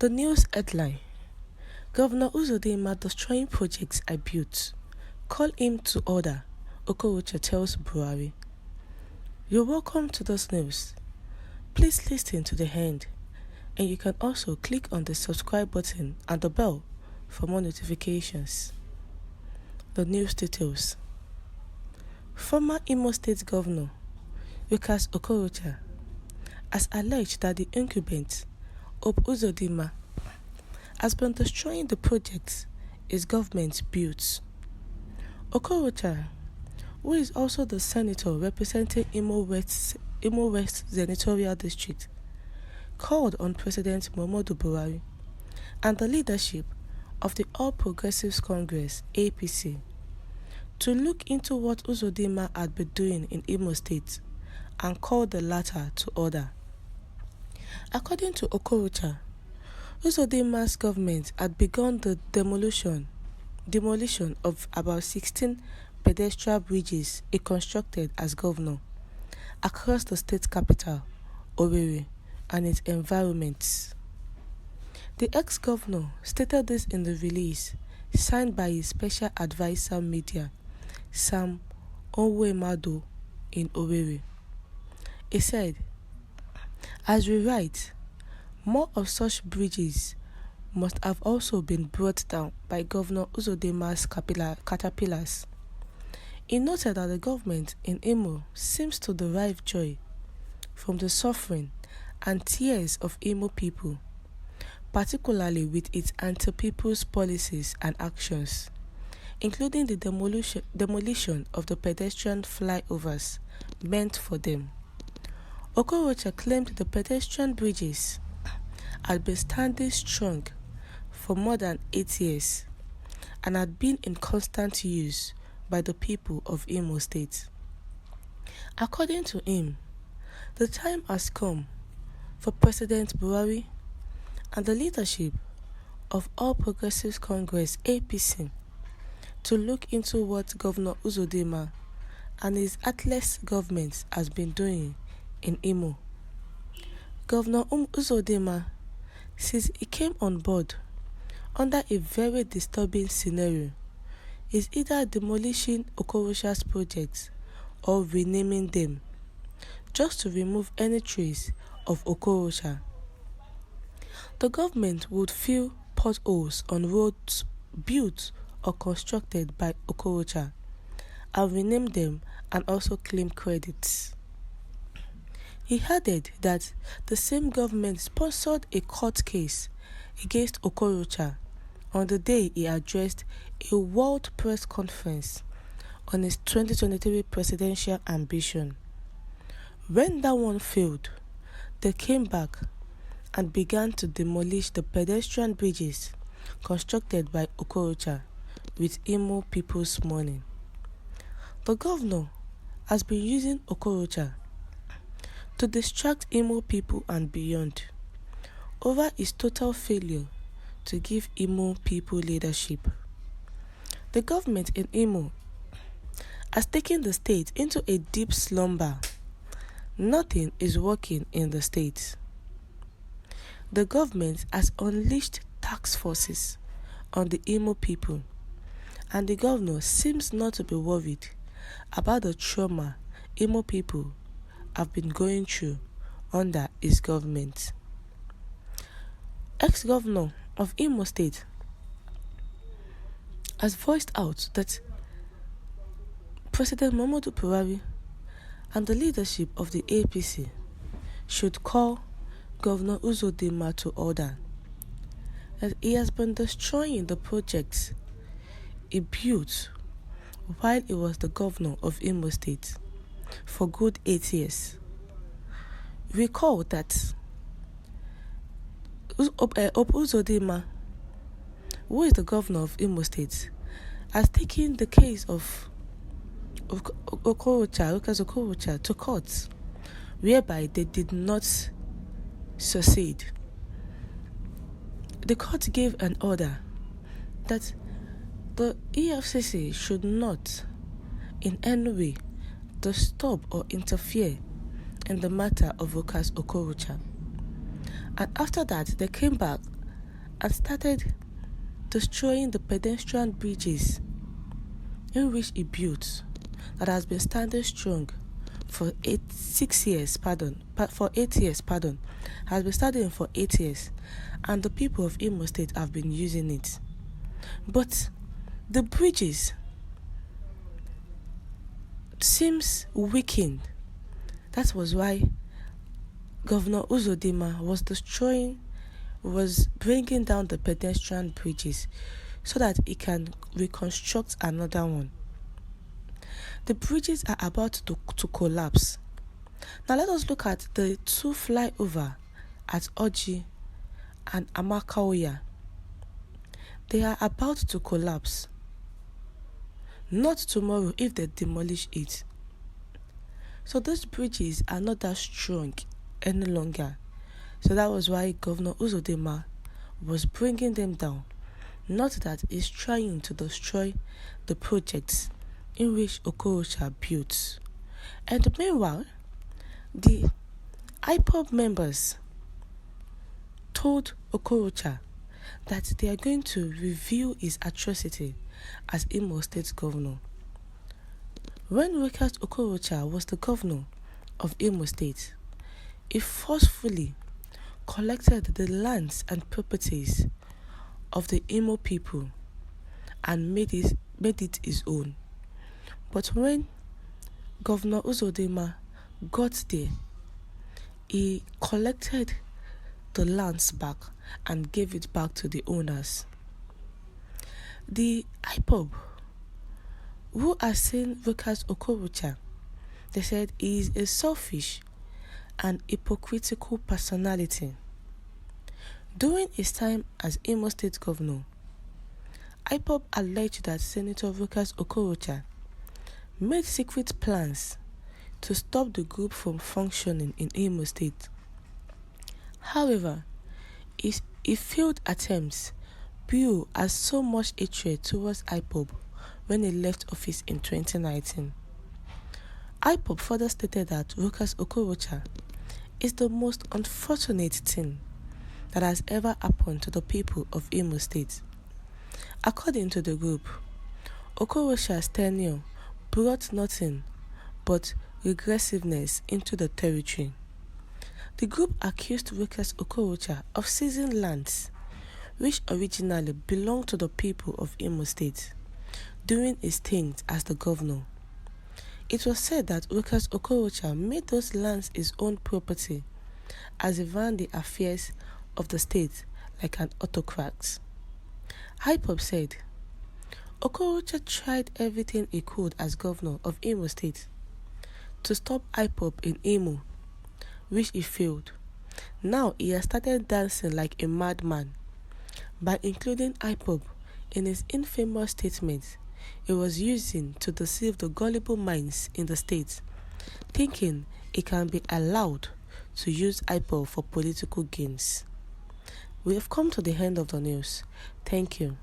The news headline: Governor Uzodinma destroying projects I built. Call him to order, Okorocha tells Buhari. You're welcome to this news. Please listen to the end, and you can also click on the subscribe button and the bell for more notifications. The news details. Former Imo State Governor Okorocha has alleged that the incumbent Uzodinma has been destroying the projects his government built. Okorocha, who is also the senator representing Imo West Senatorial District, called on President Muhammadu Buhari and the leadership of the All Progressives Congress (APC) to look into what Uzodinma had been doing in Imo State and called the latter to order. According to Okorocha, Uzodinma's government had begun the demolition of about 16 pedestrian bridges he constructed as governor across the state capital, Owerri, and its environments. The ex-governor stated this in the release signed by his special advisor media, Sam Onwemado, in Owerri. He said, "As we write, more of such bridges must have also been brought down by Governor Uzodinma's caterpillars." He noted that the government in Imo seems to derive joy from the suffering and tears of Imo people, particularly with its anti-people's policies and actions, including the demolition of the pedestrian flyovers meant for them. Okorocha claimed the pedestrian bridges had been standing strong for more than 8 years and had been in constant use by the people of Imo State. According to him, the time has come for President Buhari and the leadership of All Progressives Congress (APC) to look into what Governor Uzodinma and his heartless government has been doing in Imo. Governor Uzodinma since he came on board under a very disturbing scenario is either demolishing Okorocha's projects or renaming them, just to remove any trace of Okorocha. The government would fill potholes on roads built or constructed by Okorocha and rename them and also claim credits. He added that the same government sponsored a court case against Okorocha on the day he addressed a world press conference on his 2023 presidential ambition. When that one failed, they came back and began to demolish the pedestrian bridges constructed by Okorocha with Imo people's money. The governor has been using Okorocha to distract Imo people and beyond over his total failure to give Imo people leadership. The government in Imo has taken the state into a deep slumber. Nothing is working in the state. The government has unleashed task forces on the Imo people, and the governor seems not to be worried about the trauma Imo people have been going through under his government. Ex-governor of Imo State has voiced out that President Muhammadu Buhari and the leadership of the APC should call Governor Uzodinma to order, that he has been destroying the projects he built while he was the governor of Imo State for good 8 years. Recall that Uzodinma, who is the governor of Imo State, has taken the case of Okorocha to court, whereby they did not succeed. The court gave an order that the EFCC should not in any way disturb or interfere in the matter of Okorocha. And after that, they came back and started destroying the pedestrian bridges in which he built that has been standing strong for 8 years, has been standing for 8 years, and the people of Imo State have been using it. But the bridges seems weakened. That was why Governor Uzodinma was bringing down the pedestrian bridges so that he can reconstruct another one. The bridges are about to collapse. Now let us look at the two flyover at Oji and Amakaoya. They are about to collapse. Not tomorrow if they demolish it. So those bridges are not that strong any longer. So that was why Governor Uzodinma was bringing them down. Not that he's trying to destroy the projects in which Okorocha built. And meanwhile, the IPOB members told Okorocha that they are going to review his atrocity as Imo State governor. When Rochas Okorocha was the governor of Imo State, he forcefully collected the lands and properties of the Imo people and made it his own. But when Governor Uzodinma got there, he collected the lands back and gave it back to the owners. The IPOB, who are saying Rochas Okorocha, they said he is a selfish and hypocritical personality. During his time as Imo State governor, IPOB alleged that Senator Rochas Okorocha made secret plans to stop the group from functioning in Imo State. However, his failed attempts grew as so much hatred towards IPOB when he left office in 2019. IPOB further stated that Rochas Okorocha is the most unfortunate thing that has ever happened to the people of Imo State. According to the group, Okorocha's tenure brought nothing but regressiveness into the territory. The group accused Rochas Okorocha of seizing lands which originally belonged to the people of Imo State during his stint as the governor. It was said that Rochas Okorocha made those lands his own property as he ran the affairs of the state like an autocrat. IPOB said Okorocha tried everything he could as governor of Imo State to stop IPOB in Imo, which he failed. Now he has started dancing like a madman by including IPOB in his infamous statement he was using to deceive the gullible minds in the state, thinking it can be allowed to use IPOB for political gains. We have come to the end of the news. Thank you.